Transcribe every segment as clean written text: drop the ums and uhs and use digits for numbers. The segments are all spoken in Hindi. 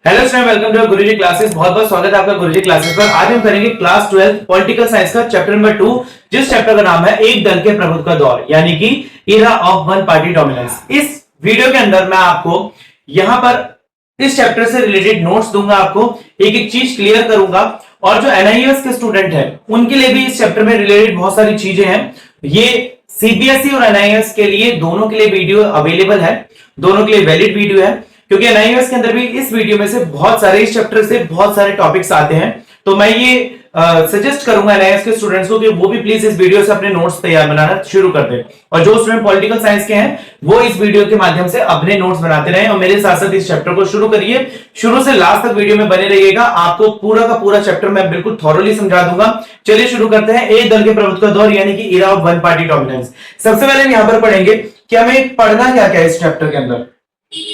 Hello student, welcome to Guruji classes. बहुत बहुत स्वागत है आपका गुरुजी क्लासेस पर। आज हम करेंगे क्लास 12 पॉलिटिकल साइंस का चैप्टर नंबर 2, जिस चैप्टर का नाम है एक दल के प्रभुत्व का दौर, यानी कि era of one party dominance. इस वीडियो के अंदर मैं आपको यहां पर इस चैप्टर से रिलेटेड नोट्स दूंगा, आपको एक एक चीज क्लियर करूंगा। और जो एनआईएस के स्टूडेंट है उनके लिए भी इस चैप्टर में रिलेटेड बहुत सारी चीजें हैं। ये सीबीएसई और एनआईएस के लिए दोनों के लिए वीडियो अवेलेबल है, दोनों के लिए वैलिड वीडियो है, क्योंकि एनआईएस के अंदर भी इस वीडियो में से बहुत सारे, इस चैप्टर से बहुत सारे टॉपिक्स आते हैं। तो मैं ये सजेस्ट करूंगा एनआईएस के स्टूडेंट्स को कि वो भी प्लीज इस वीडियो से अपने नोट्स तैयार बनाना शुरू कर दें। और जो स्टूडेंट पॉलिटिकल साइंस के हैं वो इस वीडियो के माध्यम से अपने नोट्स बनाते रहें और मेरे साथ साथ इस चैप्टर को शुरू करिए। शुरू से लास्ट तक वीडियो में बने रहिएगा, आपको पूरा का पूरा चैप्टर मैं बिल्कुल थॉरोली समझा दूंगा। चलिए शुरू करते हैं। एक दल के प्रभुत्व का दौर यानी कि era of one party dominance. सबसे पहले हम यहां पर पढ़ेंगे कि हमें पढ़ना क्या क्या है इस चैप्टर के अंदर।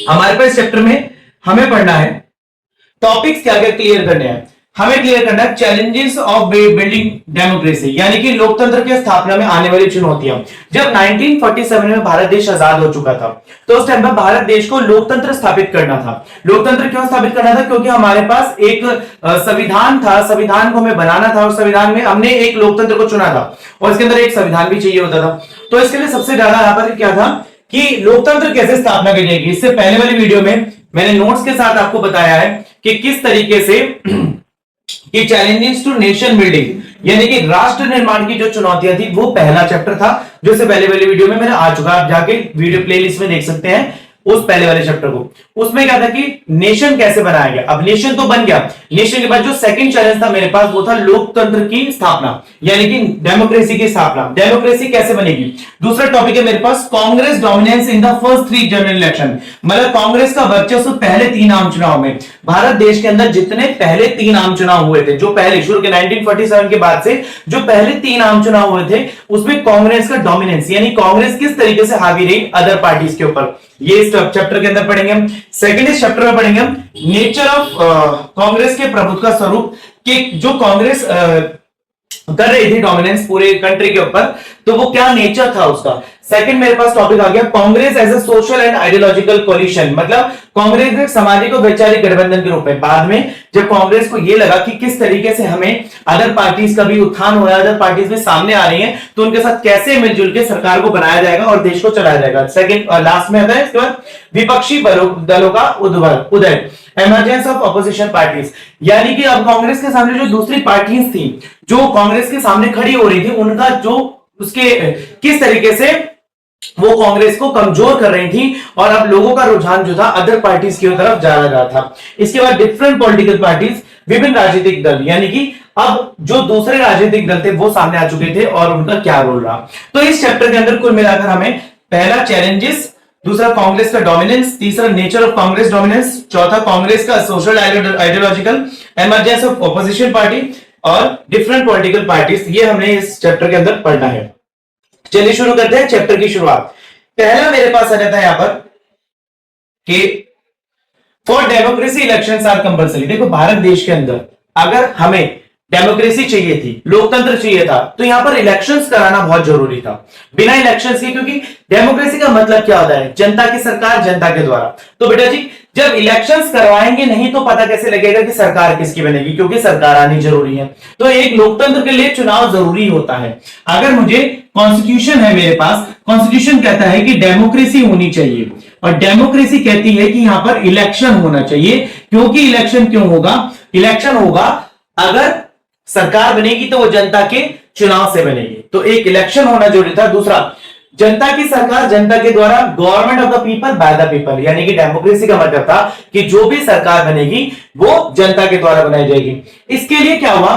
हमारे पास इस चैप्टर में हमें पढ़ना है टॉपिक्स क्या क्या क्लियर करने हैं। हमें क्लियर करना है चैलेंजेस ऑफ बिल्डिंग डेमोक्रेसी, यानी कि लोकतंत्र की स्थापना में आने वाली चुनौतियां। जब 1947 में भारत देश आजाद हो चुका था तो उस टाइम पर भारत देश को लोकतंत्र स्थापित करना था। लोकतंत्र क्यों स्थापित करना था? क्योंकि हमारे पास एक संविधान था, संविधान को हमें बनाना था और संविधान में हमने एक लोकतंत्र को चुना था और इसके अंदर एक संविधान भी चाहिए होता था। तो इसके लिए सबसे ज्यादा यहां पर क्या था कि लोकतंत्र कैसे स्थापना की जाएगी। इससे पहले वाली वीडियो में मैंने नोट्स के साथ आपको बताया है कि किस तरीके से कि चैलेंजेस टू नेशन बिल्डिंग यानी कि राष्ट्र निर्माण की जो चुनौतियां थी वो पहला चैप्टर था, जो से पहले वाली वीडियो में मैंने आ चुका। आप जाके वीडियो प्लेलिस्ट में देख सकते हैं उस पहले वाले चैप्टर को। उसमें क्या था कि नेशन कैसे बनाया गया। अब नेशन तो बन गया, नेशन के बाद जो सेकंड चैलेंज था मेरे पास वो था लोकतंत्र की स्थापना, यानी कि डेमोक्रेसी की स्थापना। डेमोक्रेसी कैसे बनेगी? दूसरा टॉपिक है मेरे पास Congress dominance in the first 3 general election, मतलब कांग्रेस का वर्चस्व पहले 3 आम चुनाव में। भारत देश के अंदर जितने पहले 3 आम चुनाव हुए थे, जो पहले शुरू के 1947 के बाद से जो पहले 3 आम चुनाव हुए थे, उसमें कांग्रेस का डोमिनेंस यानी कांग्रेस किस तरीके से हावी रही अदर पार्टीज के ऊपर, ये इस चैप्टर के अंदर पढ़ेंगे हम। सेकंड इस चैप्टर में पढ़ेंगे हम नेचर ऑफ कांग्रेस के प्रभुत्व का स्वरूप, कि जो कांग्रेस कर रही थी डोमिनेंस पूरे कंट्री के ऊपर, तो वो क्या नेचर था उसका। सेकंड मेरे पास टॉपिक आ गया Congress as a social and ideological coalition, मतलब कांग्रेस एक सामाजिक और वैचारिक गठबंधन के रूप में। बाद में जब कांग्रेस को ये लगा कि किस तरीके से हमें अदर पार्टीज का भी उत्थान हो रहा है, अदर पार्टीज में सामने आ रही हैं, तो उनके साथ कैसे मिलजुल के सरकार को बनाया जाएगा और देश को चलाया जाएगा। सेकंड लास्ट में आता है इसके बाद विपक्षी दलों का उदय, एमर्जेंस ऑफ अपोजिशन पार्टीज, यानी कि अब कांग्रेस के सामने जो दूसरी पार्टीज थी जो कांग्रेस के सामने खड़ी हो रही थी, उनका जो उसके किस तरीके से वो कांग्रेस को कमजोर कर रही थी और अब लोगों का रुझान जो था अदर पार्टीज की तरफ जा रहा था। इसके बाद डिफरेंट पॉलिटिकल पार्टीज, विभिन्न राजनीतिक दल, यानी कि अब जो दूसरे राजनीतिक दल थे वो सामने आ चुके थे और उनका क्या रोल रहा। तो इस चैप्टर के अंदर कुल मिलाकर हमें पहला चैलेंजेस, दूसरा कांग्रेस का डोमिनेंस, तीसरा नेचर ऑफ कांग्रेस डोमिनेंस, चौथा कांग्रेस का social ideological, emergence of opposition party और डिफरेंट पॉलिटिकल पार्टीज, ये हमने इस चैप्टर के अंदर पढ़ना है। चलिए शुरू करते हैं चैप्टर की शुरुआत। पहला मेरे पास आ जाता है यहां पर कि for democracy elections are compulsory. देखो भारत देश के अंदर अगर हमें डेमोक्रेसी चाहिए थी, लोकतंत्र चाहिए था, तो यहां पर इलेक्शंस कराना बहुत जरूरी था। बिना इलेक्शंस के, क्योंकि डेमोक्रेसी का मतलब क्या होता है? जनता की सरकार, जनता के द्वारा। तो बेटा जी जब इलेक्शंस करवाएंगे नहीं तो पता कैसे लगेगा कि सरकार किसकी बनेगी, क्योंकि सरकार आनी जरूरी है। तो एक लोकतंत्र के लिए चुनाव जरूरी होता है। अगर मुझे कॉन्स्टिट्यूशन है मेरे पास, कॉन्स्टिट्यूशन कहता है कि डेमोक्रेसी होनी चाहिए और डेमोक्रेसी कहती है कि यहां पर इलेक्शन होना चाहिए। क्योंकि इलेक्शन क्यों होगा? इलेक्शन होगा अगर सरकार बनेगी तो वो जनता के चुनाव से बनेगी, तो एक इलेक्शन होना जरूरी था। दूसरा जनता की सरकार, जनता के द्वारा, government of the people by the people, यानी कि डेमोक्रेसी का मतलब था कि जो भी सरकार बनेगी वो जनता के द्वारा बनाई जाएगी। इसके लिए क्या हुआ?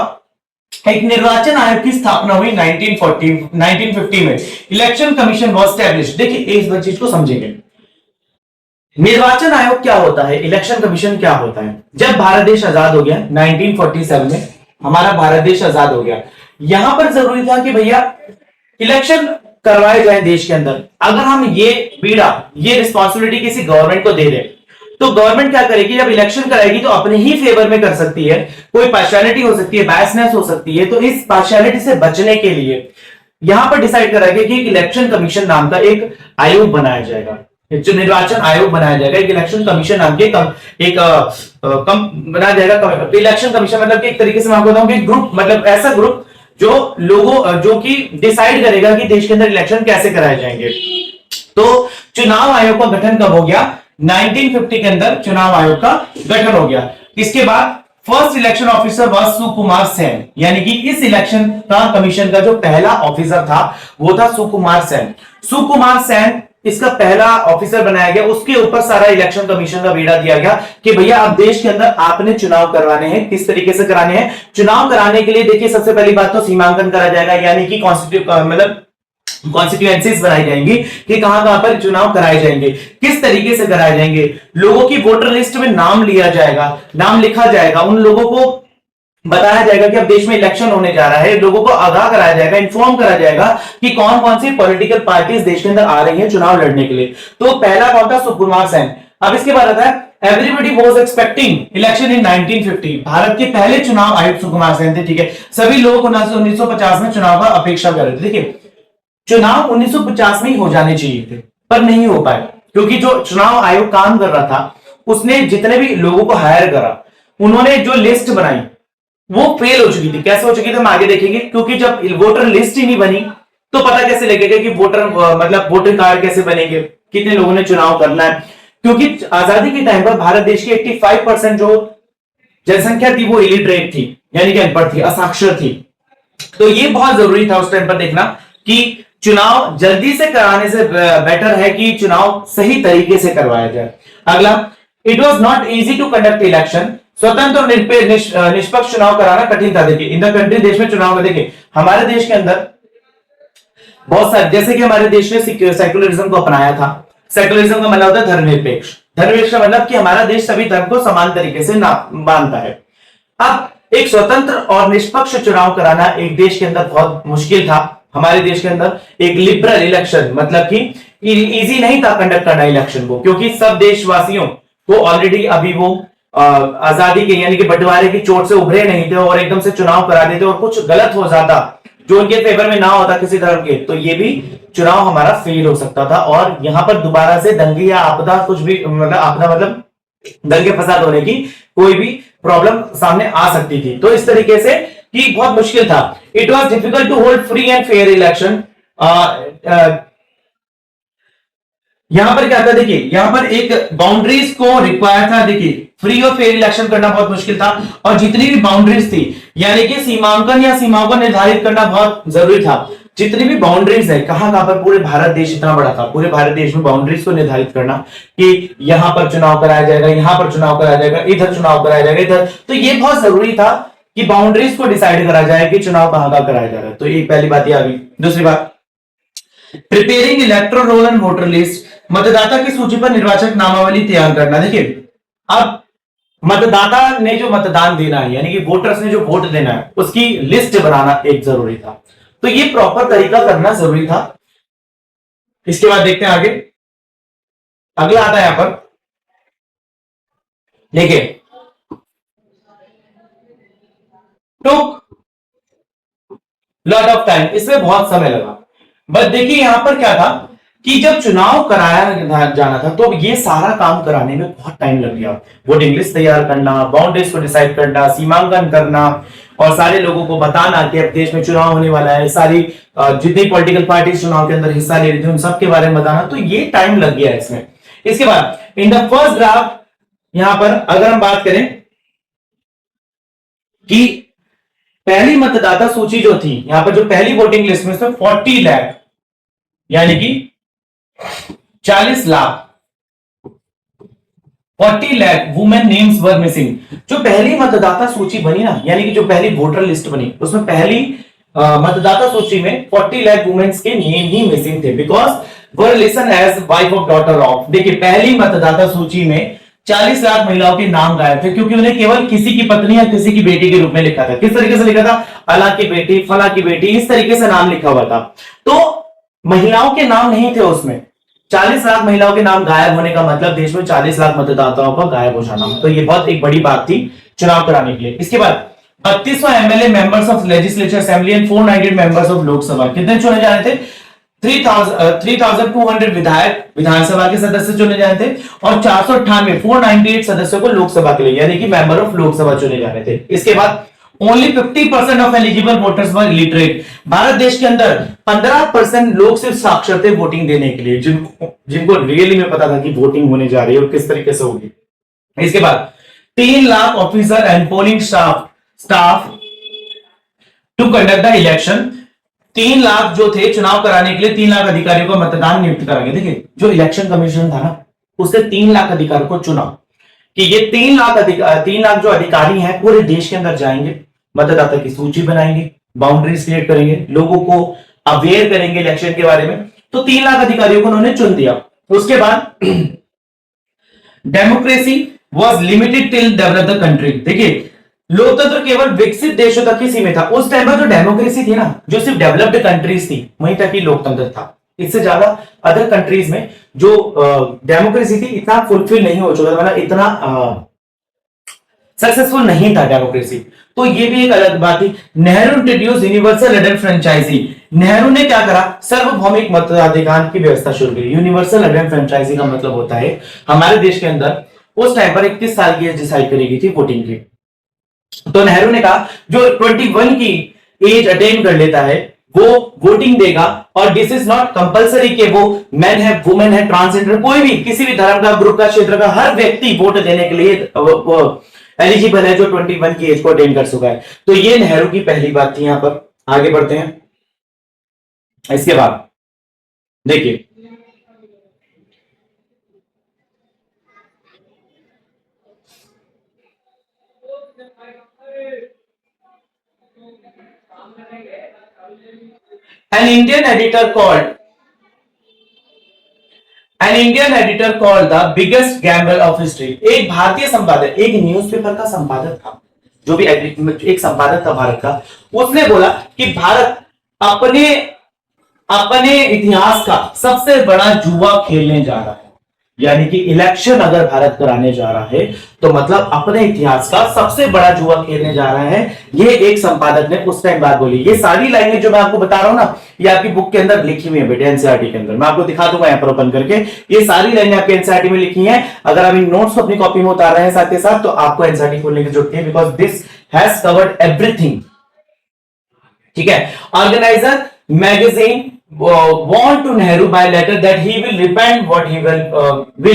एक निर्वाचन आयोग की स्थापना हुई 1950 में। Election commission was established. देखिए इस चीज को समझेंगे, निर्वाचन आयोग क्या होता है, इलेक्शन कमीशन क्या होता है। जब भारत देश आजाद हो गया 1947 में, हमारा भारत देश आजाद हो गया, यहां पर जरूरी था कि भैया इलेक्शन करवाए जाए देश के अंदर। अगर हम ये बीड़ा, ये रिस्पॉन्सिबिलिटी किसी गवर्नमेंट को दे दें तो गवर्नमेंट क्या करेगी? जब इलेक्शन कराएगी तो अपने ही फेवर में कर सकती है, कोई पार्शियलिटी हो सकती है, बायसनेस हो सकती है। तो इस पार्शियलिटी से बचने के लिए यहां पर डिसाइड करा गया कि एक इलेक्शन कमीशन नाम का एक आयोग बनाया जाएगा। जो निर्वाचन आयोग बनाया जाएगा, एक इलेक्शन कमीशन नाम के बनाया जाएगा। इलेक्शन कमीशन मतलब कि एक तरीके से मैं आपको बताऊं कि ग्रुप, मतलब ऐसा ग्रुप जो लोगों जो कि डिसाइड करेगा कि देश के अंदर इलेक्शन कैसे कराए जाएंगे। तो चुनाव आयोग का गठन कब हो गया? 1950 के अंदर चुनाव आयोग का गठन हो गया। इसके बाद first election officer was Sukumar Sen, यानी कि इस इलेक्शन का कमीशन का जो पहला ऑफिसर था वो था सुकुमार सेन। सुकुमार सेन इसका पहला ऑफिसर बनाया गया। उसके ऊपर सारा इलेक्शन कमीशन का बीड़ा दिया गया कि भैया अब देश के अंदर आपने चुनाव करवाने हैं, किस तरीके से कराने हैं। चुनाव कराने के लिए देखिए सबसे पहली बात तो सीमांकन करा जाएगा, यानी कि कॉन्स्टिट्यूएंसीज बनाई जाएंगी कि कहां पर चुनाव कराए जाएंगे, किस तरीके से कराए जाएंगे। लोगों की वोटर लिस्ट में नाम लिया जाएगा, नाम लिखा जाएगा, उन लोगों को बताया जाएगा कि अब देश में इलेक्शन होने जा रहा है, लोगों को आगाह कराया जाएगा, इन्फॉर्म करा जाएगा कि कौन कौन सी पॉलिटिकल पार्टीज देश के अंदर आ रही हैं चुनाव लड़ने के लिए। तो पहला कौन था? सुकुमार सेन। अब इसके बाद आता है everybody was expecting election in 1950। Bharat के पहले चुनाव आयुक्त सुकुमार सेन थे, ठीक है। सभी लोग 1950 में चुनाव का अपेक्षा कर रहे थे। देखिए चुनाव 1950 में ही हो जाने चाहिए थे, पर नहीं हो पाए, क्योंकि जो चुनाव आयोग काम कर रहा था उसने जितने भी लोगों को हायर करा, उन्होंने जो लिस्ट बनाई वो फेल हो चुकी थी। कैसे हो चुकी थी हम आगे देखेंगे, क्योंकि जब वोटर लिस्ट ही नहीं बनी तो पता कैसे लगेगा कि वोटर कार्ड कैसे बनेंगे, कितने लोगों ने चुनाव करना है। क्योंकि आजादी के टाइम पर भारत देश की 85% जो जनसंख्या थी वो इलिटरेट थी, यानी कि अनपढ़ थी, असाक्षर थी। तो ये बहुत जरूरी था उस टाइम पर देखना कि चुनाव जल्दी से कराने से बेटर है कि चुनाव सही तरीके से करवाया जाए। अगला, it was not easy to conduct election. स्वतंत्र और निष्पक्ष चुनाव कराना कठिन था। देखिए इन द कंट्री, देश में चुनाव, देखिए हमारे देश के अंदर बहुत सारे, जैसे कि हमारे देश ने सेक्युलरिज्म को अपनाया था। सेक्युलरिज्म का मतलब होता है धर्मनिरपेक्ष। धर्मनिरपेक्ष का मतलब कि हमारा देश सभी धर्म को समान तरीके से मानता है। अब एक स्वतंत्र और निष्पक्ष चुनाव कराना एक देश के अंदर बहुत मुश्किल था। हमारे देश के अंदर एक लिबरल इलेक्शन, मतलब कि इजी नहीं था कंडक्ट करना इलेक्शन को, क्योंकि सब देशवासियों को ऑलरेडी अभी वो आजादी के यानी कि बंटवारे की चोट से उभरे नहीं थे और एकदम से चुनाव करा देते और कुछ गलत हो जाता जो उनके फेवर में ना होता किसी धर्म के, तो ये भी चुनाव हमारा फेल हो सकता था और यहां पर दोबारा से दंगे या आपदा, कुछ भी मतलब आपदा मतलब दंगे फसाद होने की कोई भी प्रॉब्लम सामने आ सकती थी। तो इस तरीके से कि बहुत मुश्किल था। It was difficult to hold free and fair election. यहां पर क्या था, देखिए यहां पर एक बाउंड्रीज को रिक्वायर था। देखिए फ्री और फेयर इलेक्शन करना बहुत मुश्किल था और जितनी भी बाउंड्रीज थी, यानी कि सीमांकन या सीमाओं को निर्धारित करना बहुत जरूरी था। जितनी भी बाउंड्रीज है, कहां पर, पूरे भारत देश इतना बड़ा था, पूरे भारत देश में बाउंड्रीज को निर्धारित करना कि यहां पर चुनाव कराया जाएगा, यहां पर चुनाव कराया जाएगा, इधर चुनाव कराया जाएगा, इधर, तो ये बहुत जरूरी था कि बाउंड्रीज को डिसाइड करा जाए कि चुनाव कहां का कराया जा रहा है। तो ये पहली बात ये आ गई। दूसरी बात, preparing electoral roll and voter list, मतदाता की सूची पर निर्वाचक नामावली तैयार करना। देखिए अब मतदाता ने जो मतदान देना है, यानी कि वोटर्स ने जो वोट देना है, उसकी लिस्ट बनाना एक जरूरी था। तो ये प्रॉपर तरीका करना जरूरी था। इसके बाद देखते हैं आगे। अगला आता है यहां पर, देखिए टुक लॉट ऑफ टाइम, इसमें बहुत समय लगा। बट देखिए यहां पर क्या था कि जब चुनाव कराया जाना था तो ये सारा काम कराने में बहुत टाइम लग गया। वोटिंग लिस्ट तैयार करना, बाउंड्रीज को डिसाइड करना, सीमांकन करना और सारे लोगों को बताना कि अब देश में चुनाव होने वाला है, सारी जितनी पॉलिटिकल पार्टी चुनाव के अंदर हिस्सा ले रही थी उन सबके बारे में बताना, तो ये टाइम लग गया इसमें। इसके बाद इन द फर्स्ट ड्राफ्ट, यहां पर अगर हम बात करें कि पहली मतदाता सूची जो थी, यहां पर जो पहली वोटिंग लिस्ट में 40 लाख यानी कि 40 lakh 40 lakh women names were missing. जो पहली मतदाता सूची बनी ना, यानी कि जो पहली वोटर लिस्ट बनी, उसमें पहली मतदाता सूची में 40 लाख वुमेन्स के नेम ही मिसिंग थे, because were listed as wife of daughter of. देखिए पहली मतदाता सूची में 40 लाख महिलाओं के नाम गायब थे, क्योंकि उन्हें केवल किसी की पत्नी या किसी की बेटी के रूप में लिखा था। किस तरीके से लिखा था? अला की बेटी, फला की बेटी, इस तरीके से नाम लिखा हुआ था। तो महिलाओं के नाम नहीं थे उसमें। 40 लाख महिलाओं के नाम गायब होने का मतलब देश में 40 लाख मतदाताओं का गायब हो जाना। तो ये बहुत एक बड़ी बात थी चुनाव कराने के लिए। इसके बाद 32वां MLA members of legislature assembly and 490 members of Lok Sabha, कितने चुने जा रहे थे? 3200 विधायक विधानसभा के सदस्य चुने जाए थे और 498 सदस्यों को लोकसभा के लिए यानी कि मेंबर ऑफ लोकसभा चुने जा रहे थे। इसके बाद only 50% of eligible voters were illiterate. Bharat देश के अंदर 15% लोग सिर्फ साक्षर थे वोटिंग देने के लिए, जिनको रियली में पता था कि वोटिंग होने जा रही है और किस तरीके से होगी। इसके बाद 3 lakh officer and polling staff to conduct the election. 3 lakh जो थे चुनाव कराने के लिए 3 लाख अधिकारियों को मतदान नियुक्त कराएंगे। देखिए जो इलेक्शन कमीशन था ना उसने 3 लाख अधिकारियों को चुना कि ये 3 लाख जो अधिकारी हैं पूरे देश के अंदर जाएंगे, मतदाता की सूची बनाएंगे, बाउंड्रीज क्रिएट करेंगे, लोगों को अवेयर करेंगे इलेक्शन के बारे में। तो 3 लाख अधिकारियों को उन्होंने चुन दिया। उसके बाद democracy was limited till develop the country. देखिए लोकतंत्र केवल विकसित देशों तक ही सीमित था। उस टाइम पर जो डेमोक्रेसी थी ना, जो सिर्फ डेवलप्ड कंट्रीज थी वहीं तक ही लोकतंत्र था। इससे ज्यादा अदर कंट्रीज में जो डेमोक्रेसी थी इतना फुलफिल नहीं हो चुका था, मतलब इतना सक्सेसफुल नहीं था डेमोक्रेसी। तो ये भी एक अलग बात थी। Nehru introduce universal adult franchise. Nehru ने क्या करा, सार्वभौमिक मताधिकार की व्यवस्था शुरू की। यूनिवर्सल एडल्ट फ्रेंचाइजी का मतलब होता है हमारे देश के अंदर उस टाइम पर 21 साल की एज डिसाइड करी गई थी वोटिंग की। तो नेहरू ने कहा जो 21 की एज अटेन कर लेता है वो वोटिंग देगा, और दिस इज नॉट कंपलसरी कि वो मैन है, वुमेन है, ट्रांसजेंडर, कोई भी किसी भी धर्म का, ग्रुप का, क्षेत्र का, हर व्यक्ति वोट देने के लिए एलिजिबल है जो 21 की एज को अटेन कर चुका है। तो ये नेहरू की पहली बात थी। यहां पर आगे बढ़ते हैं। इसके बाद देखिए An Indian editor called the biggest gamble of history। एक भारतीय संपादक, एक न्यूज़पेपर का संपादक था, जो भी एक संपादक था भारत का, उसने बोला कि भारत अपने अपने इतिहास का सबसे बड़ा जुआ खेलने जा रहा है। यानी कि इलेक्शन अगर भारत कराने जा रहा है तो मतलब अपने इतिहास का सबसे बड़ा जुआ खेलने जा रहा है। ये एक संपादक ने उस टाइम बात बोली। ये सारी लाइनें जो मैं आपको बता रहा हूं ना, ये आपकी बुक के अंदर लिखी हुई है बेटे, एनसीईआरटी के अंदर। मैं आपको दिखा दूंगा यहां पर ओपन करके। ये सारी लाइनें आपके एनसीईआरटी में लिखी हैं। अगर आप इन नोट्स को अपनी कॉपी में उतार रहे हैं साथ के साथ, तो आपको एनसीईआरटी खोलने की जरूरत है, because this has covered everything. ठीक है। Organiser magazine warned to Nehru by letter that he will repent what he will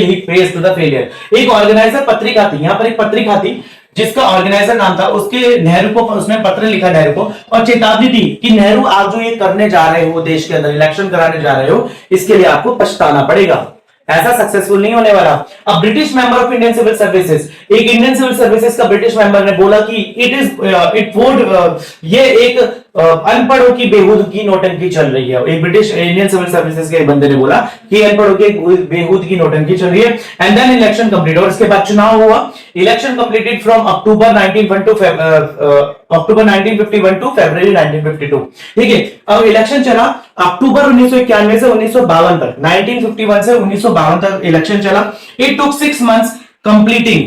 he face to the failure। एक ऑर्गेनाइजर पत्रिका थी, यहां पर एक पत्रिका थी जिसका ऑर्गेनाइजर नाम था, उसके नेहरू को उसने पत्र लिखा नेहरू को और चेतावनी दी कि नेहरू आप जो ये करने जा रहे हो, देश के अंदर इलेक्शन कराने जा रहे हो, इसके लिए आपको पछताना पड़ेगा, ऐसा सक्सेसफुल नहीं होने वाला। अब British member of Indian civil services, एक इंडियन सिविल सर्विसेज का ब्रिटिश मेंबर ने बोला कि इट वुड ये एक अनपढ़ों की बेहूदगी नौटंकी चल रही है। एक ब्रिटिश इंडियन सिविल सर्विसेज के बंदे ने बोला कि अनपढ़ों की बेहूदगी नौटंकी चल रही है। एंड देन इलेक्शन कंप्लीट, और इसके बाद चुनाव हुआ। Election completed from October 1951 to February 1952। ठीक है। अब इलेक्शन चला अक्टूबर 1991 से 1952 तक, 1951 से 1952 तक इलेक्शन चला। It took 6 months completing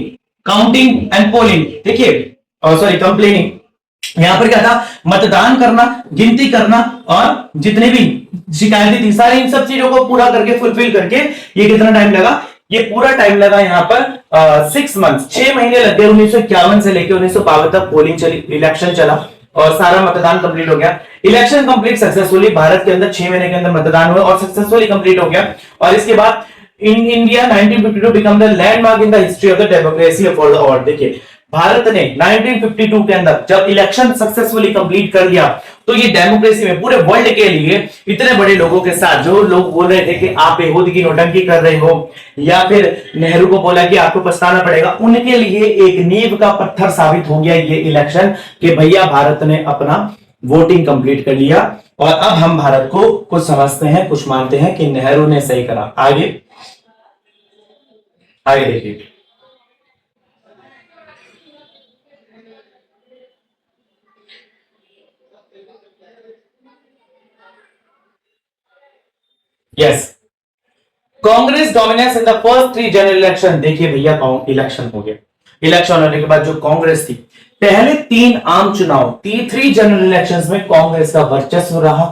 counting and polling. देखिए सॉरी कंप्लेनिंग, यहां पर क्या था, मतदान करना, गिनती करना और जितने भी शिकायतें थी सारी इन सब चीजों को पूरा करके फुलफिल करके ये कितना टाइम लगा, ये पूरा टाइम लगा यहां पर 6 मंथ्स, 6 महीने लग गए। 1951 से लेकर 1952 तक पोलिंग चली, इलेक्शन चला और सारा मतदान कंप्लीट हो गया। इलेक्शन कंप्लीट सक्सेसफुली, भारत के अंदर 6 महीने के अंदर मतदान हुआ और सक्सेसफुली कंप्लीट हो गया। और इसके बाद in India 1952 become the landmark in the history of the democracy for the all. देखिए भारत ने 1952 के अंदर जब इलेक्शन सक्सेसफुली कंप्लीट कर लिया तो ये डेमोक्रेसी में पूरे वर्ल्ड के लिए इतने बड़े लोगों के साथ, जो लोग बोल रहे थे कि आप बेहूदगी नौटंकी कर रहे हो या फिर नेहरू को बोला कि आपको पछताना पड़ेगा, उनके लिए एक नींव का पत्थर साबित हो गया ये इलेक्शन कि भैया भारत ने अपना वोटिंग कंप्लीट कर लिया। और अब हम भारत को कुछ समझते हैं, कुछ मानते हैं कि नेहरू ने सही करा। आगे आगे देखिए। Yes, Congress dominance in the first 3 general election. देखिए भैया इलेक्शन हो गया, इलेक्शन होने के बाद जो कांग्रेस थी, पहले 3 आम चुनाव, 3 जनरल इलेक्शंस में कांग्रेस का वर्चस्व रहा,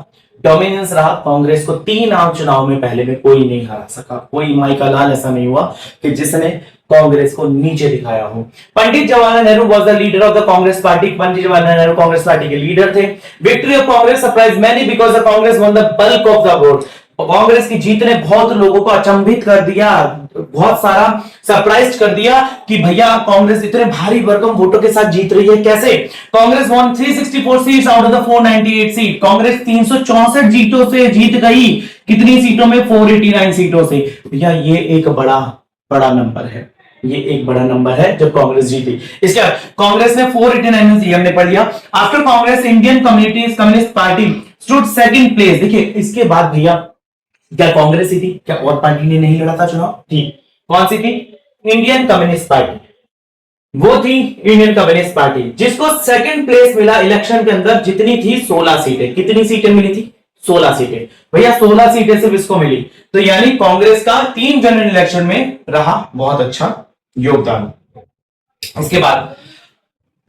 डोमिनेंस रहा कांग्रेस को। 3 आम चुनाव में पहले में कोई नहीं हरा सका, कोई माइका लाल ऐसा नहीं हुआ कि जिसने कांग्रेस को नीचे दिखाया हो। Pandit Jawaharlal Nehru was the leader of the Congress party. Pandit Jawaharlal Nehru Congress party के लीडर थे। Victory of Congress surprise many because the Congress won the bulk of the vote. Congress की जीत ने बहुत लोगों को अचंभित कर दिया, बहुत सारा सरप्राइज कर दिया कि भैया कांग्रेस इतने भारी भरकम वोटों के साथ जीत रही है कैसे। Congress one 364 seats out of the 498 seat. Congress 364 सीटों से जीत गई। कितनी सीटों में? 489 सीटों से। भैया ये एक बड़ा नंबर है, ये एक बड़ा नंबर है जब कांग्रेस जीती। इसके बाद कांग्रेस ने 489 हमने पढ़ लिया। After Congress Indian communist party stood second place. देखिए इसके बाद भैया क्या कांग्रेस ही थी, क्या और पार्टी ने नहीं लड़ा था चुनाव? थी। कौन सी थी? Indian communist party. वो थी इंडियन कम्युनिस्ट पार्टी जिसको सेकंड प्लेस मिला इलेक्शन के अंदर। जितनी थी 16 सीटें। कितनी सीटें मिली थी? 16 सीटें। भैया 16 सीटें सिर्फ इसको मिली। तो यानी कांग्रेस का 3 जनरल इलेक्शन में रहा बहुत अच्छा योगदान। इसके बाद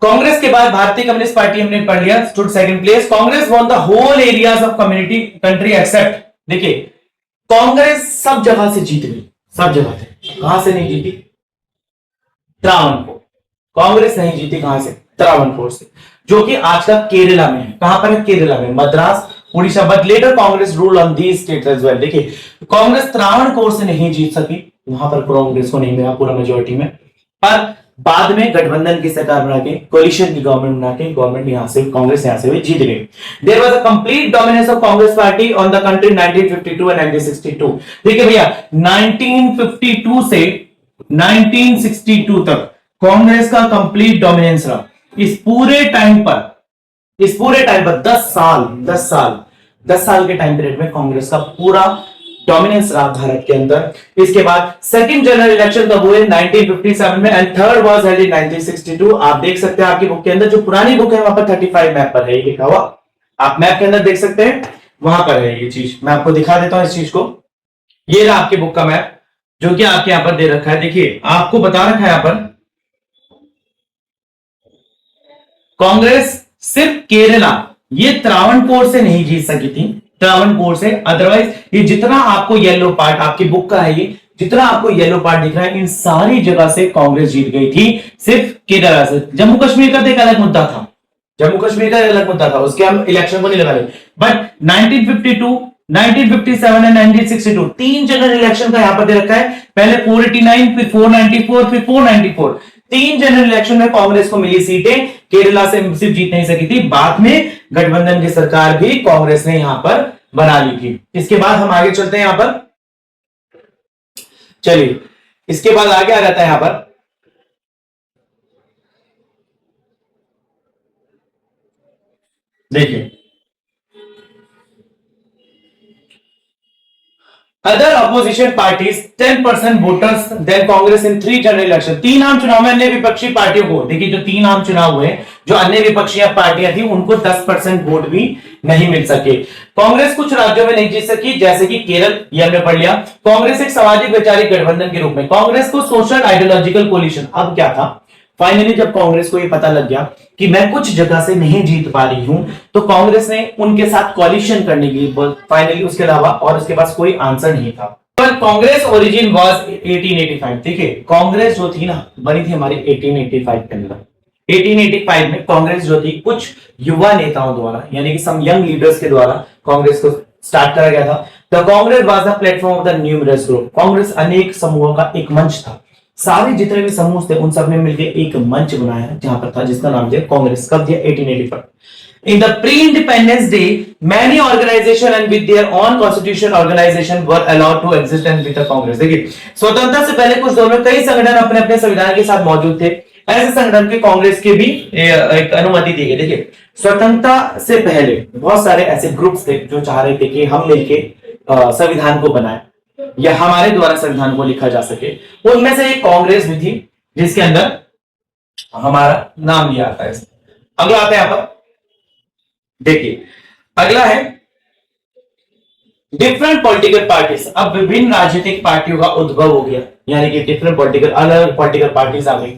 कांग्रेस के बाद भारतीय कम्युनिस्ट पार्टी हमने पढ़ लिया, stood second place. Congress won the whole areas of community country except. देखिए कांग्रेस सब जगह से जीत गई, सब जगह से। कहां से नहीं जीती? त्रावणकोर। कांग्रेस नहीं जीती कहां से? त्रावणकोर से, जो कि आज का केरला में है। कहां पर है? केरला में, Madras, Orissa. But later Congress rule on these states as well. देखिए कांग्रेस त्रावणकोर से नहीं जीत सकी, वहां पर कांग्रेस को नहीं मिला पूरा मेजोरिटी में। पर बाद में गठबंधन की सरकार बना के, कोलिशन की गवर्नमेंट बना के, गवर्नमेंट यहां से, कांग्रेस यहां से जीत गई। There was a complete dominance of Congress party on the country 1952 and 1962। देखिए भैया 1952 से 1962 तक कांग्रेस का कंप्लीट डोमिनेंस रहा। इस पूरे टाइम पर 10 साल के टाइम पीरियड में कांग्रेस का पूरा डोमिनेंस रहा भारत के अंदर। इसके बाद सेकंड जनरल इलेक्शन तब हुए 1957 में and third was held in 1962। आप देख सकते हैं आपकी बुक के अंदर, जो पुरानी बुक है वहां पर 35 मैप पर है ये लिखा हुआ। आप मैप के अंदर देख सकते हैं, वहां पर है ये चीज। मैं आपको दिखा देता हूं इस चीज को। ये रहा आपकी बुक का मैप जो कि आपके यहां पर दे रखा है। देखिए आपको बता रखा है यहां पर कांग्रेस सिर्फ केरला, ये त्रावणकोर से नहीं जीत सकी थी, त्रावणकोर से। अदरवाइज ये जितना आपको येलो पार्ट आपकी बुक का है, ये जितना आपको येलो पार्ट दिख रहा है, इन सारी जगह से कांग्रेस जीत गई थी, सिर्फ केरला से। जम्मू कश्मीर का तो एक अलग मुद्दा था, जम्मू कश्मीर का अलग मुद्दा था, उसके हम इलेक्शन को नहीं लगा रहे। बट 1952, 1957 एंड 1962 3 जनरल इलेक्शन का यहां पर दे रखा है। पहले 489, फिर 494, फिर 494। 3 जनरल इलेक्शन में कांग्रेस को मिली सीटें, केरला से सिर्फ जीत नहीं सकी थी। बाद में गठबंधन की सरकार भी कांग्रेस ने यहां पर बना ली थी। इसके बाद हम आगे चलते हैं यहां पर, चलिए इसके बाद आगे आ जाता है यहां पर। देखिए other opposition parties 10% voters than Congress in 3 general election. 3 आम चुनाव में अन्य विपक्षी पार्टियों को, देखिए जो 3 आम चुनाव हुए, जो अन्य विपक्षी पार्टियां थी उनको 10% वोट भी नहीं मिल सके। कांग्रेस कुछ राज्यों में नहीं जीत सकी, जैसे कि केरल, ये हमने पढ़ लिया। कांग्रेस एक सामाजिक वैचारिक गठबंधन के रूप में, कांग्रेस को सोशल आइडियोलॉजिकल कोलिशन। अब क्या था, फाइनली जब कांग्रेस को ये पता लग गया कि मैं कुछ जगह से नहीं जीत पा रही हूं, तो कांग्रेस ने उनके साथ कोलिशन करने की फाइनली, उसके अलावा और उसके पास कोई आंसर नहीं था। पर कांग्रेस ओरिजिन वाज 1885। ठीक है, कांग्रेस जो थी ना बनी थी हमारी 1885 के अंदर। 1885 में कांग्रेस जो थी कुछ युवा नेताओं द्वारा, यानी कि सम यंग लीडर्स के द्वारा कांग्रेस को स्टार्ट करा गया था। The Congress was the platform of the numerous group. Congress अनेक समूहों का एक मंच था। सारे जितने भी समूह थे उन सब ने मिलकर एक मंच बनाया जहां पर था, जिसका नाम दिया कांग्रेस। कब दिया? 1885। In the pre-independence day, many organization and with their own constitution organization were allowed to exist and with the Congress। देखिए स्वतंत्रता से पहले कुछ दौर में कई संगठन अपने अपने संविधान के साथ मौजूद थे। ऐसे संगठन के कांग्रेस की भी एक अनुमति दी गई। देखिए स्वतंत्रता से पहले बहुत सारे ऐसे ग्रुप्स थे जो चाह रहे थे कि हम मिलके संविधान को बनाए या हमारे द्वारा संविधान को लिखा जा सके। उनमें से एक कांग्रेस भी थी जिसके अंदर हमारा नाम लिया आता है। अगला आता है यहां पर, देखिए अगला है डिफरेंट पॉलिटिकल पार्टीज। अब विभिन्न राजनीतिक पार्टियों का उद्भव हो गया, यानी कि डिफरेंट पॉलिटिकल, अलग पॉलिटिकल पार्टीज आ गई।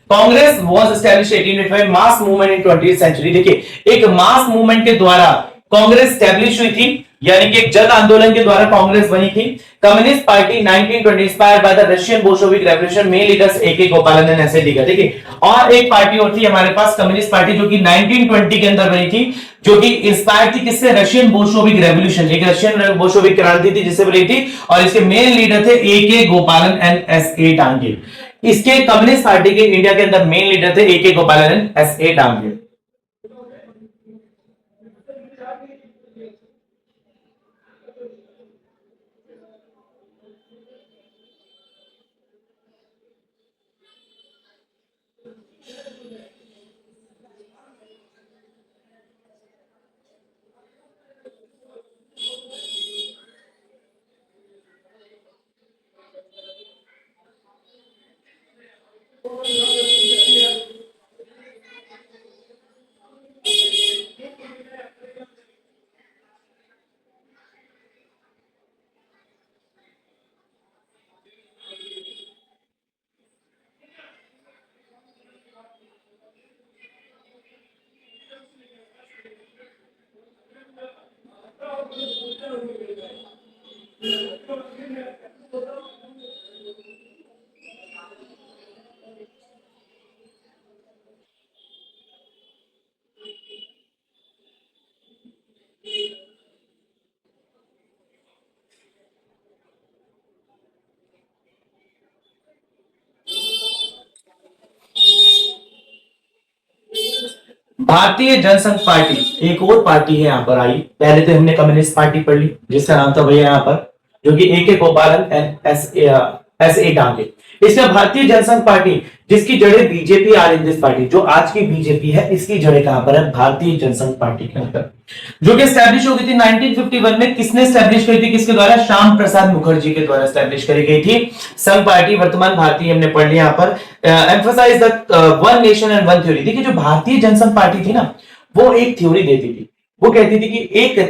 Congress was established 1885, mass movement in 20th century. देखिए एक मास मूवमेंट के द्वारा कांग्रेस स्टैब्लिश हुई थी, यानी कि एक जन आंदोलन के द्वारा कांग्रेस बनी थी। Communist party 1920 inspired by the Russian Bolshevik revolution, main leaders A K. Gopalan ऐसे ठीक है। और एक पार्टी और थी हमारे पास कम्युनिस्ट पार्टी, जो कि 1920 के अंदर बनी थी, जो कि इंस्पायर्ड थी किससे? रशियन बोल्शेविक रेवोल्यूशन, एक रशियन बोल्शेविक क्रांति थी जिससे बनी थी, और इसके मेन लीडर थे ए.के. गोपालन एंड एस.ए. डांगे। इसके कम्युनिस्ट पार्टी के इंडिया के अंदर मेन लीडर थे ए.के. गोपालन एंड एस.ए. डांगे। भारतीय जनसंघ पार्टी एक और पार्टी है यहां पर आई। पहले तो हमने कम्युनिस्ट पार्टी पढ़ ली जिसका नाम था भैया यहां पर, जो कि ए.के. गोपालन एंड एस.ए. डांगे। इसका भारतीय जनसंघ पार्टी, जिसकी जड़ें BJP are in this party, जो आज की बीजेपी है, इसकी जड़ें कहां पर है? भारतीय जनसंघ पार्टी के अंदर, जो कि एस्टैब्लिश हो गई थी 1951 में। किसने एस्टैब्लिश करी थी? किसके द्वारा? श्याम प्रसाद मुखर्जी के द्वारा एस्टैब्लिश करी गई थी संघ पार्टी। वर्तमान भारतीय हमने पढ़ लिया यहां पर। Emphasize the one nation and one theory. देखिए जो भारतीय जनसंघ पार्टी थी ना, वो एक थ्योरी देती थी, वो कहती थी कि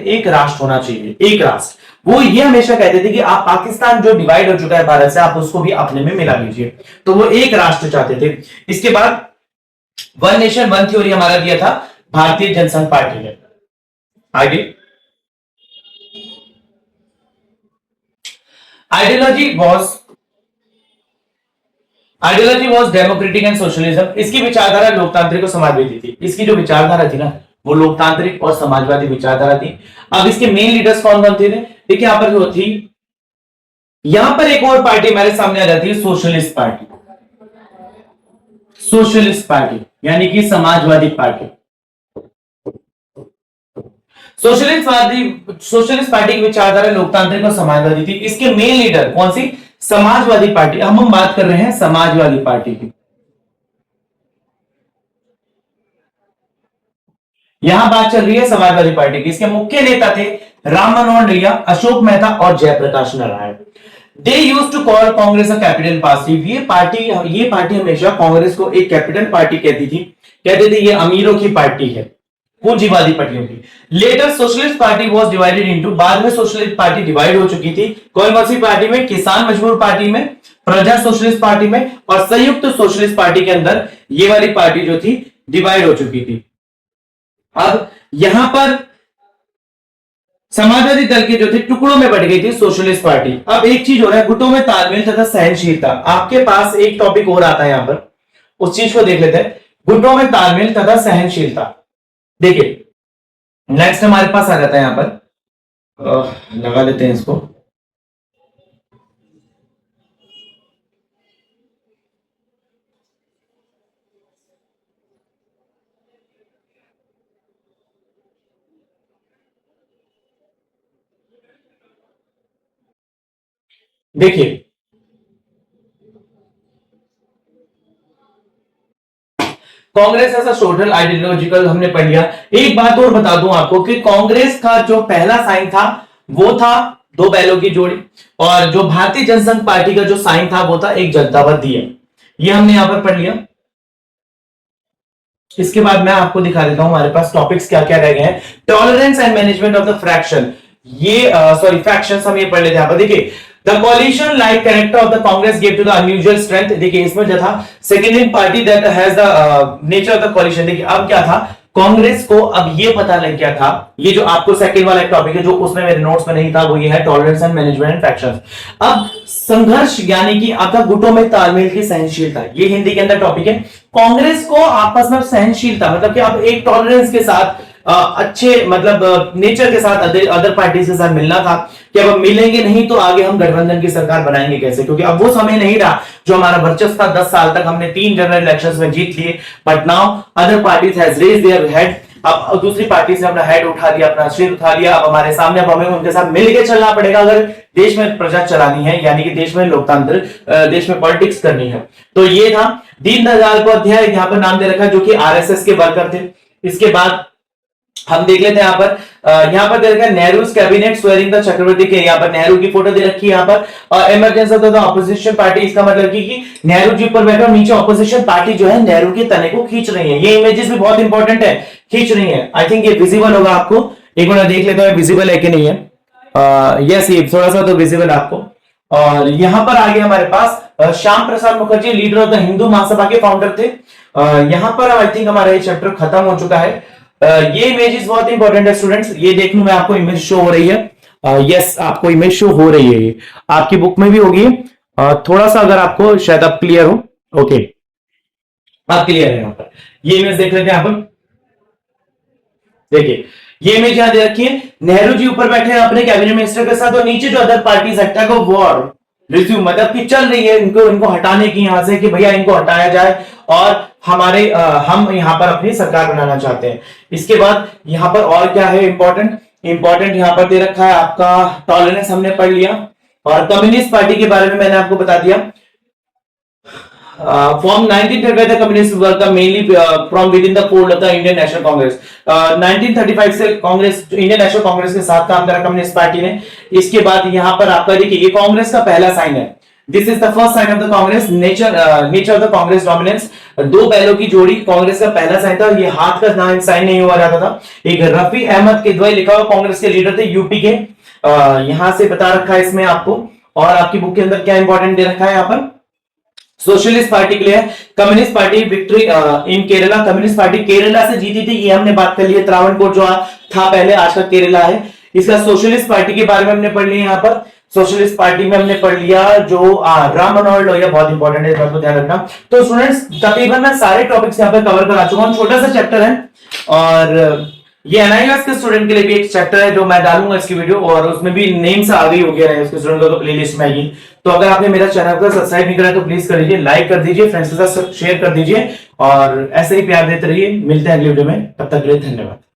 एक राष्ट्र होना चाहिए, एक राष्ट्र। वो ये हमेशा कहते थे कि आप पाकिस्तान जो डिवाइड हो चुका है भारत से, आप उसको भी अपने में मिला लीजिए। तो वो एक राष्ट्र चाहते थे। इसके बाद वन नेशन वन थ्योरी हमारा दिया था भारतीय जनसंघ पार्टी ने। आगे ideology was democratic and socialism. इसकी विचारधारा लोकतांत्रिक और समाजवादी थी। इसकी जो विचारधारा थी ना, वो लोकतांत्रिक और समाजवादी विचारधारा थी। अब इसके मेन लीडर्स कौन कौन थे? देखिए यहां पर जो थी, यहां पर एक और पार्टी हमारे सामने आ जाती है, सोशलिस्ट पार्टी। सोशलिस्ट पार्टी यानी कि समाजवादी पार्टी। सोशलिस्ट पार्टी की विचारधारा लोकतांत्रिक और समाजवादी थी। इसके मेन लीडर कौन सी? समाजवादी पार्टी। हम बात कर रहे हैं समाजवादी पार्टी की। यहां बात चल रही है समाजवादी पार्टी की। इसके मुख्य नेता थे राम मनोहर लोहिया, अशोक मेहता और Jayaprakash Narayan. They used to call Congress a capital party. ये पार्टी हमेशा कांग्रेस को एक कैपिटल पार्टी कहती थी। कहते थे ये अमीरों की पार्टी है, पूंजीवादी पार्टियों की। Later socialist party was divided into. बाद में सोशलिस्ट पार्टी डिवाइड हो चुकी थी। कौन सी पार्टी में? किसान मजदूर पार्टी में, प्रजा सोशलिस्ट पार्टी में, और संयुक्त सोशलिस्ट पार्टी के अंदर ये वाली पार्टी जो थी डिवाइड हो चुकी थी। अब यहां पर समाजवादी दल के जो थे टुकड़ों में बढ़ गई थी सोशलिस्ट पार्टी। अब एक चीज हो रहा है, गुटों में तालमेल तथा सहनशीलता। आपके पास एक टॉपिक और आता है यहां पर, उस चीज को देख लेते हैं। गुटों में तालमेल तथा सहनशीलता। देखिए नेक्स्ट हमारे पास आ जाता है यहां पर, लगा लेते हैं इसको। देखिए कांग्रेस ऐसा सोशल आइडियोलॉजिकल हमने पढ़ लिया। एक बात और बता दूं आपको कि कांग्रेस का जो पहला साइन था वो था दो बैलों की जोड़ी, और जो भारतीय जनसंघ पार्टी का जो साइन था वो था एक जनता दिया। ये हमने यहां पर पढ़ लिया। इसके बाद मैं आपको दिखा देता हूं हमारे पास टॉपिक्स क्या क्या रह गए हैं। Tolerance and management of the fraction, ये फ्रैक्शंस हम ये पढ़ लेते हैं यहां पर। देखिए The coalition like character of the Congress gave to the unusual strength। देखिए इसमें जो था second in party that has the nature of the coalition। देखिए अब क्या था, कांग्रेस को अब ये पता लग गया था, ये जो आपको सेकंड वाला टॉपिक है जो उसमें मेरे नोट्स में नहीं था, वो ये है tolerance and management and factions. अब संघर्ष यानी कि आपका गुटों में तालमेल की सहनशीलता, ये हिंदी के अंदर टॉपिक है। कांग्रेस को आपस में सहनशीलता मतलब कि आप एक टॉलरेंस के साथ अच्छे मतलब नेचर के साथ अदर पार्टीज के साथ मिलना था कि अब हम मिलेंगे नहीं तो आगे हम गठबंधन की सरकार बनाएंगे कैसे, क्योंकि अब वो समय नहीं रहा जो हमारा वर्चस्व था। 10 साल तक हमने 3 जनरल इलेक्शंस में जीत लिए, but now other parties has raised their head. अब दूसरी पार्टी से अपना हेड उठा लिया, अपना सिर उठा लिया। अब हमारे सामने, अब हमें उनके साथ मिलकर चलना पड़ेगा अगर देश में प्रजा चलानी है, यानी कि देश में लोकतंत्र, देश में पॉलिटिक्स करनी है। तो ये था दीनदयाल उपाध्याय, यहाँ पर नाम दे रखा जो कि आरएसएस के वर्कर थे। इसके बाद हम देख लेते हैं यहाँ पर दे रखा है नेहरू कैबिनेट स्वेरिंग द चक्रवर्ती के, यहाँ पर नेहरू की फोटो दे रखी है। यहाँ पर emergency of the opposition party, इसका मतलब कि नेहरू जी ऊपर बैठे और नीचे ऑपोजिशन पार्टी जो है नेहरू के तने को खींच रही है। ये इमेजेस भी बहुत इंपॉर्टेंट है, खींच रही है। आई थिंक ये विजिबल होगा आपको, एक बार देख लेता हूं विजिबल है कि नहीं है। यस, ये थोड़ा सा तो विजिबल आपको। और यहां पर आगे हमारे पास Shyam Prasad Mukherjee, leader of the Hindu Mahasabha के फाउंडर थे। यहां पर आई थिंक हमारा ये चैप्टर खत्म हो चुका है। ये इमेजेस बहुत इंपॉर्टेंट है स्टूडेंट्स, ये देख लूं मैं, आपको इमेज शो हो रही है। यस, आपको इमेज शो हो रही है, ये आपकी बुक में भी होगी। थोड़ा सा अगर आपको शायद आप क्लियर हो, ओके आप क्लियर है। यहाँ पर ये इमेज देख लेते हैं। यहाँ पर देखिए ये इमेज यहां दे रखी है, नेहरू जी ऊपर बैठे हैं अपने कैबिनेट मिनिस्टर के साथ और नीचे जो other parties attack of war resume मतलब कि चल रही है इनको हटाने की यहां से, कि भैया इनको हटाया जाए और हमारे हम यहां पर अपनी सरकार बनाना चाहते हैं। इसके बाद यहां पर और क्या है इंपॉर्टेंट यहां पर दे रखा है आपका टॉलरेंस हमने पढ़ लिया, और कम्युनिस्ट पार्टी के बारे में मैंने आपको बता दिया। Form 1935 the communist work mainly from with in the fold of the Indian national Congress. 1935 से कांग्रेस, इंडियन नेशनल कांग्रेस के साथ काम करा कम्युनिस्ट पार्टी ने। इसके बाद यहां पर आपका देखिए ये कांग्रेस का पहला साइन है, this is the first sign of the Congress, nature of the Congress dominance. दो बैलों की जोड़ी कांग्रेस का पहला साइन था, ये हाथ का साइन नहीं हुआ जाता था। एक रफी अहमद किदवई लिखा हुआ कांग्रेस के लीडर थे यूपी के। यहां से बता रखा है इसमें आपको, और आपकी बुक के अंदर क्या इंपॉर्टेंट दे रखा है यहाँ पर सोशलिस्ट पार्टी के लिए है communist party victory in Kerala. Communist party Kerala से जीती थी, ये हमने बात कर ली है। त्रावणकोर जो था पहले, आज का केरला है। इसका सोशलिस्ट पार्टी के बारे में हमने पढ़ लिया। यहाँ पर सोशलिस्ट पार्टी में हमने पढ़ लिया जो राम मनोहर लोहिया, बहुत इंपॉर्टेंट है, इस बात को ध्यान रखना। तो स्टूडेंट्स तकरीबन मैं सारे टॉपिक्स यहाँ पर कवर करा चुका हूँ, छोटा सा चैप्टर है। और ये एनआईएस के स्टूडेंट के लिए भी एक चैप्टर है जो मैं डालूंगा इसकी वीडियो, और उसमें भी नेम से आ गई हो गया है उसके स्टूडेंट को प्लेलिस्ट में आएगी। तो अगर आपने मेरा चैनल को सब्सक्राइब नहीं करा तो प्लीज कर दीजिए, लाइक कर दीजिए, फ्रेंड्स के साथ शेयर कर दीजिए, और ऐसे ही प्यार देते रहिए। मिलते हैं अगले वीडियो में, तब तक के लिए धन्यवाद।